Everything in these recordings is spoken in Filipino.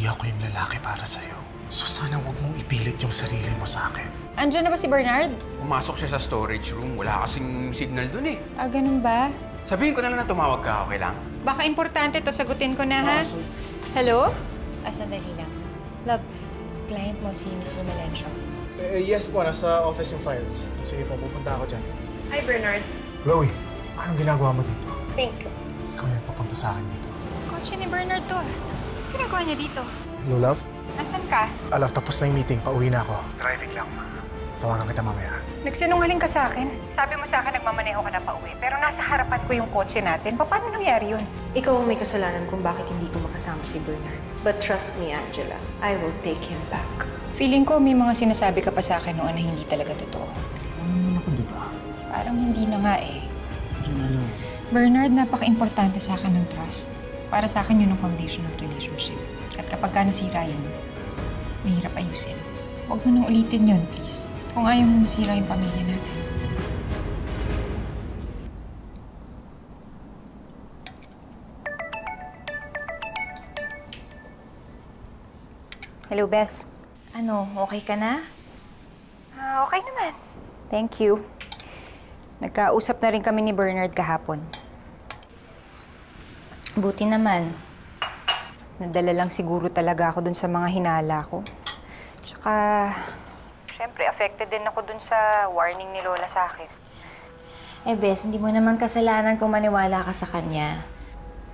Hindi ako yung lalaki para sa'yo. So sana huwag mong ipilit yung sarili mo sa akin. Andiyan na ba si Bernard? Pumasok siya sa storage room. Wala kasing signal dun eh. Ah, ganun ba? Sabihin ko na lang na tumawag ka, okay lang? Baka importante to, sagutin ko na, ha? Hello? Sandali lang. Love, client mo si Mr. Melencio. Yes po, nasa office yung files. Sige po, pupunta ako dyan. Hi, Bernard. Chloe, anong ginagawa mo dito? Pink. Ikaw yung nagpapunta sa akin dito. Kotse ni Bernard to, ah. Ginagawa niya dito. Hello, love? Nasaan ka? Love, tapos na yung meeting. Pauwi na ako. Driving lang. Tawagan kita mamaya. Nagsinungaling ka sa akin. Sabi mo sa akin nagmamaneho ka na pauwi. Pero nasa harapan ko yung kotse natin. Paano nangyari yun? Ikaw ang may kasalanan kung bakit hindi ko makasama si Bernard. But trust me, Angela, I will take him back. Feeling ko may mga sinasabi ka pa sa akin noon na hindi talaga totoo. Ano naman ako, di ba? Parang hindi na nga eh. Sorry na lang. Bernard, napaka-importante sa akin ng trust. Para sa akin yun ang foundation ng relationship. At kapag ka nasira yun, mahirap ayusin. Huwag mo nang ulitin yun, please. Kung ayaw mo masira yung pamilya natin. Hello, Bes. Ano, okay ka na? Okay naman. Thank you. Nagkausap na rin kami ni Bernard kahapon. Buti naman. Nadala lang siguro talaga ako dun sa mga hinala ko. Tsaka, syempre, affected din ako dun sa warning ni Lola sa akin. Eh, Bes, hindi mo naman kasalanan kung maniwala ka sa kanya.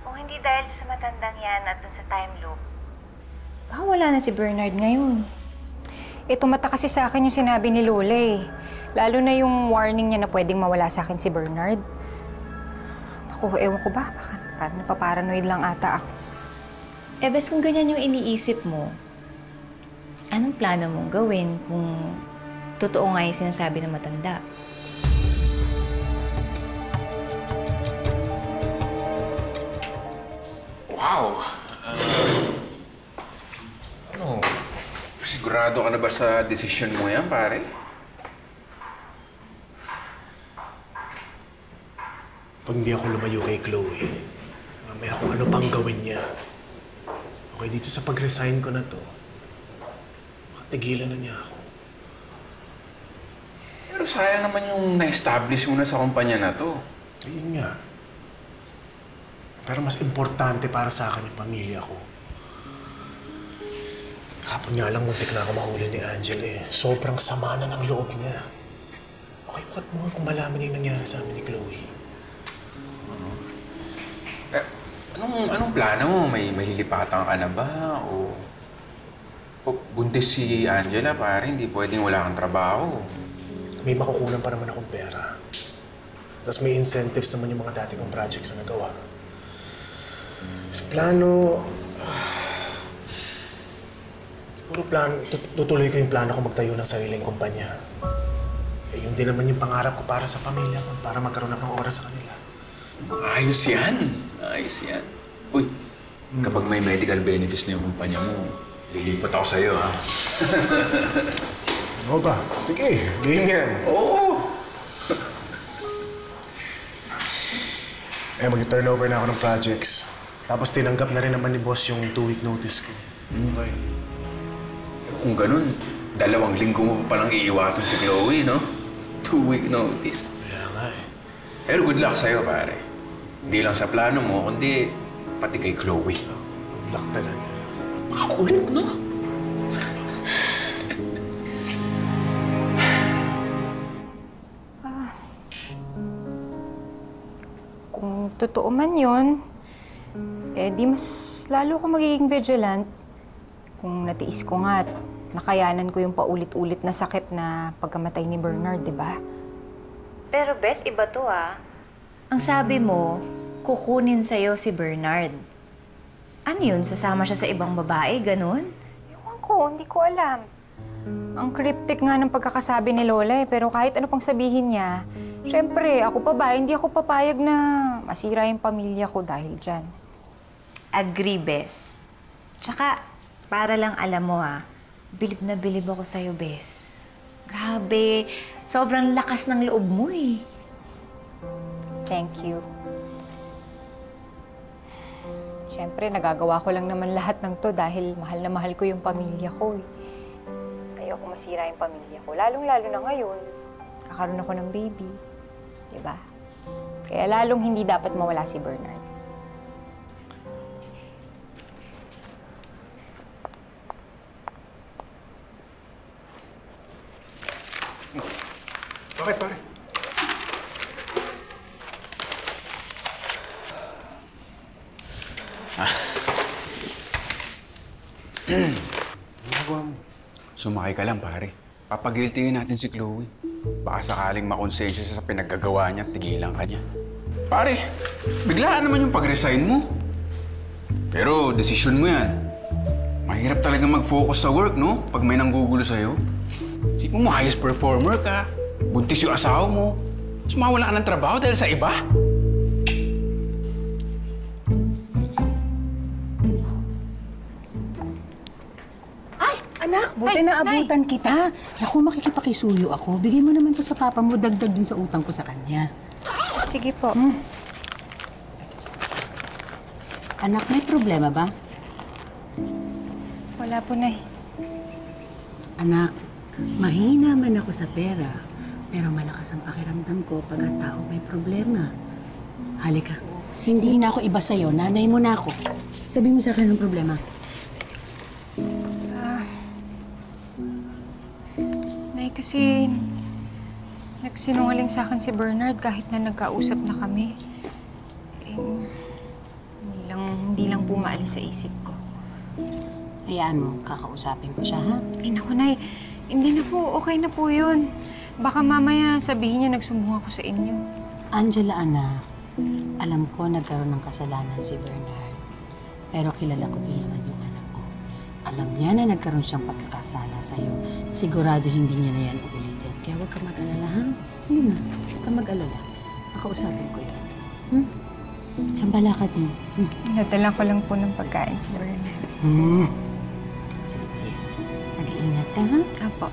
Kung hindi dahil sa matandang yan at dun sa time loop. Baka wala na si Bernard ngayon. Tumata kasi sa akin yung sinabi ni Lola eh. Lalo na yung warning niya na pwedeng mawala sa akin si Bernard. Ako, ewan ko ba? Baka parang napaparanoid lang ata ako. Eh, Bes, kung ganyan yung iniisip mo, anong plano mong gawin kung totoo nga yung sinasabi ng matanda? Wow! Ano? Sigurado ka na ba sa desisyon mo yan, pare? Pag hindi ako lumayo kay Chloe, mamaya kung ano pang gawin niya. Okay, dito sa pag-resign ko na to, makatigilan na niya ako. Pero sayang naman yung na-establish mo na sa kumpanya na to. Ayun nga. Pero mas importante para sa akin yung pamilya ko. Kahapon nga lang muntik na ako mahuli ni Angela eh. Sobrang sama na ng loob niya. Okay, what more kung malaman niya yung nangyari sa amin ni Chloe? Anong plano mo? May lilipatan ka na ba? O buntis si Angela, pare, hindi pwedeng wala kang trabaho. May makukunan pa naman akong pera. Tapos may incentives naman yung mga dati kong projects na nagawa. Sa plano... siguro tutuloy ko yung plano ko magtayo ng sariling kumpanya. Eh, yun din naman yung pangarap ko para sa pamilya ko, para magkaroon ako ng oras sa kanila. Ayos yan. Ayos yan. Uy, kapag may medical benefits na yung kumpanya mo, lilipat ako sa'yo, ha? Oo ba? Sige, game yan. Oo! Eh, mag-turnover na ako ng projects. Tapos tinanggap na rin naman ni boss yung 2-week notice ko. Okay. Kung ganun, 2 linggo mo pa palang iiwasan si Chloe, no? 2-week notice. Kaya nga eh. Pero good luck sa'yo, pare. Hindi lang sa plano mo, kundi pati kay Chloe. Good luck talaga. Makakulit, no? Kung totoo man yun, eh di mas lalo ko magiging vigilant. Kung natiis ko nga at nakayanan ko yung paulit-ulit na sakit na pagkamatay ni Bernard, di ba? Pero Bes, iba to ah. Ang sabi mo, kukunin sa'yo si Bernard. Ano yun? Sasama siya sa ibang babae? Ganon? Ewan ko, hindi ko alam. Ang cryptic nga ng pagkakasabi ni Lola eh, pero kahit ano pang sabihin niya, syempre, ako pa ba, hindi ako papayag na masira yung pamilya ko dahil dyan. Agree, Bes. Tsaka, para lang alam mo bilib na bilib ako sa'yo, Bes. Grabe, sobrang lakas ng loob mo eh. Thank you. Siyempre, nagagawa ko lang naman lahat ng to dahil mahal na mahal ko yung pamilya ko eh. Ayoko masira yung pamilya ko. Lalong-lalo na ngayon, kakaroon ako ng baby. Diba? Kaya lalong hindi dapat mawala si Bernard. Bakit, pare? Ginagawa mo? Sumakay ka lang, pare. Papagiltingin natin si Chloe. Baka sakaling makonsensya siya sa pinaggagawa niya at tigilan ka niya. Pare, biglaan naman yung pag-resign mo. Pero desisyon mo yan. Mahirap talaga mag-focus sa work, no? Pag may nanggugulo sa'yo. Isipin mo, highest performer ka. Buntis yung asawa mo. Tapos mawala ka ng trabaho dahil sa iba. Anak, buti na abutan kita. Naku, makikipakisuyo ako. Bigay mo naman to sa papa mo, dagdag dun sa utang ko sa kanya. Sige po. Anak, may problema ba? Wala po, Nay. Anak, mahina man ako sa pera, pero malakas ang pakiramdam ko pag ang tao may problema. Halika, hindi na ako iba sa'yo. Nanay mo na ako. Sabihin mo sa akin ang problema. Nay, kasi nagsinungaling sa akin si Bernard kahit na nagkausap na kami. Hindi lang po maalis sa isip ko. Hayaan mo, kakausapin ko siya, ha? Ay, naku, Nay. Hindi na po. Okay na po yun. Baka mamaya sabihin niya nagsumbong ako sa inyo. Angela, anak, alam ko nagkaroon ng kasalanan si Bernard. Pero kilala ko din naman yung anak ko. Alam niya na nagkaroon siyang pagkakasala sa'yo. Sigurado hindi niya na yan uulitin. Kaya huwag ka mag-alala, ha? Sige na, huwag ka mag-alala. Makausapin ko yan. Saan ba lakad mo? Nadala ko lang po ng pagkain si Bernard. Sige. Mag-iingat ka, ha? Apo.